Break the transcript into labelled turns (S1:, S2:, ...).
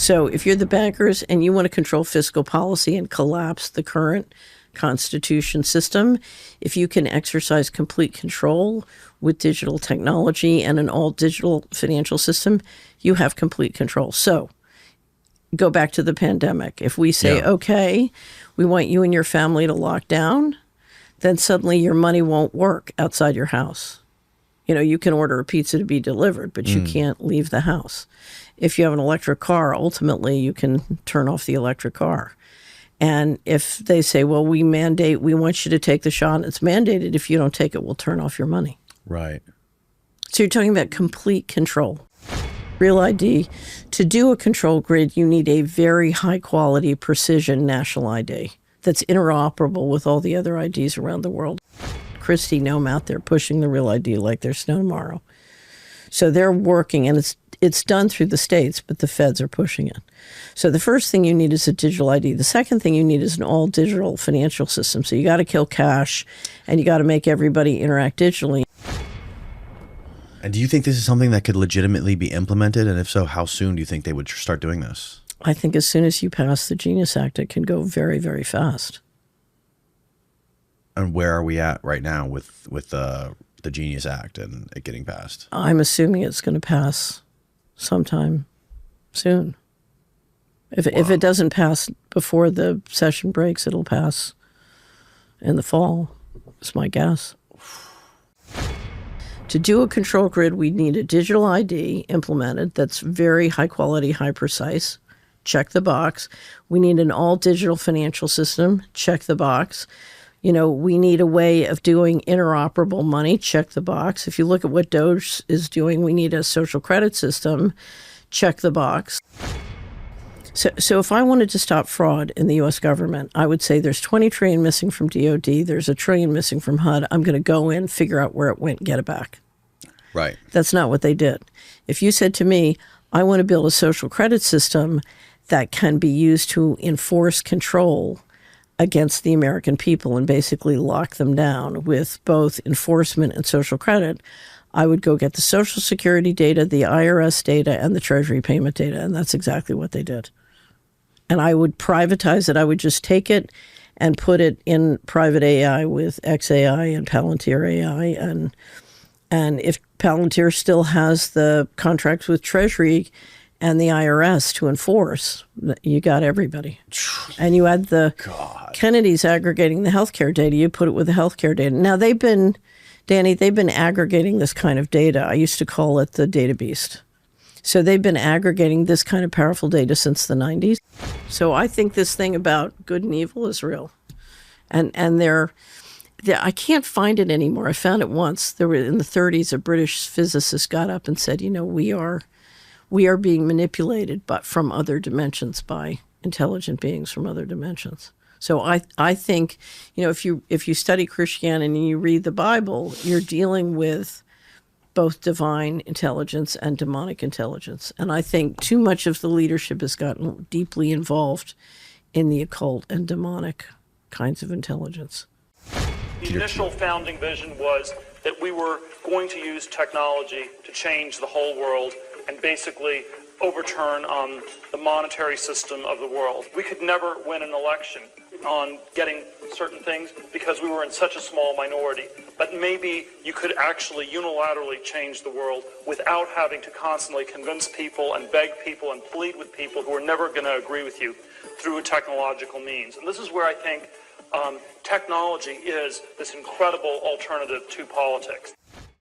S1: So if you're the bankers and you want to control fiscal policy and collapse the current constitution system, if you can exercise complete control with digital technology and an all-digital financial system, you have complete control. So go back to the pandemic. If we say, okay, we want you and your family to lock down, then suddenly your money won't work outside your house. You know, you can order a pizza to be delivered, but you can't leave the house. If you have an electric car, ultimately you can turn off the electric car. And if they say, well, we want you to take the shot, and it's mandated, if you don't take it, we'll turn off your money.
S2: Right.
S1: So you're talking about complete control. Real ID, to do a control grid, you need a very high quality precision national ID that's interoperable with all the other IDs around the world. Kristi Noem out there pushing the Real ID like there's no tomorrow. So they're working, and it's done through the states, but the feds are pushing it. So the first thing you need is a digital ID. The second thing you need is an all-digital financial system. So you got to kill cash, and you got to make everybody interact digitally.
S2: And do you think this is something that could legitimately be implemented? And if so, how soon do you think they would start doing this?
S1: I think as soon as you pass the Genius Act, it can go very, very fast.
S2: And where are we at right now with the Genius Act and it getting passed?
S1: I'm assuming it's going to pass sometime soon. If it doesn't pass before the session breaks, it'll pass in the fall, is my guess. To do a control grid, we need a digital ID implemented that's very high quality, high precise. Check the box. We need an all digital financial system. Check the box. You know, we need a way of doing interoperable money. Check the box. If you look at what Doge is doing, we need a social credit system. Check the box. So if I wanted to stop fraud in the U.S. government, I would say there's 20 trillion missing from DOD. There's $1 trillion missing from HUD. I'm going to go in, figure out where it went, get it back.
S2: Right.
S1: That's not what they did. If you said to me, I want to build a social credit system that can be used to enforce control against the American people and basically lock them down with both enforcement and social credit, I would go get the Social Security data, the IRS data, and the Treasury payment data. And that's exactly what they did. And I would privatize it. I would just take it and put it in private AI with XAI and Palantir AI. And if Palantir still has the contracts with Treasury and the IRS to enforce, you got everybody. And you add the Kennedy's aggregating the healthcare data, you put it with the healthcare data. Now Danny, they've been aggregating this kind of data. I used to call it the data beast. So they've been aggregating this kind of powerful data since the 90s. So I think this thing about good and evil is real. And I can't find it anymore. I found it once. There were in the 30s, a British physicist got up and said, you know, we are being manipulated but from other dimensions by intelligent beings from other dimensions. So I think, you know, if you study Christianity and you read the Bible, you're dealing with both divine intelligence and demonic intelligence. And I think too much of the leadership has gotten deeply involved in the occult and demonic kinds of intelligence.
S3: The initial founding vision was that we were going to use technology to change the whole world and basically overturn the monetary system of the world. We could never win an election on getting certain things because we were in such a small minority. But maybe you could actually unilaterally change the world without having to constantly convince people and beg people and plead with people who are never going to agree with you through a technological means. And this is where I think technology is this incredible alternative to politics.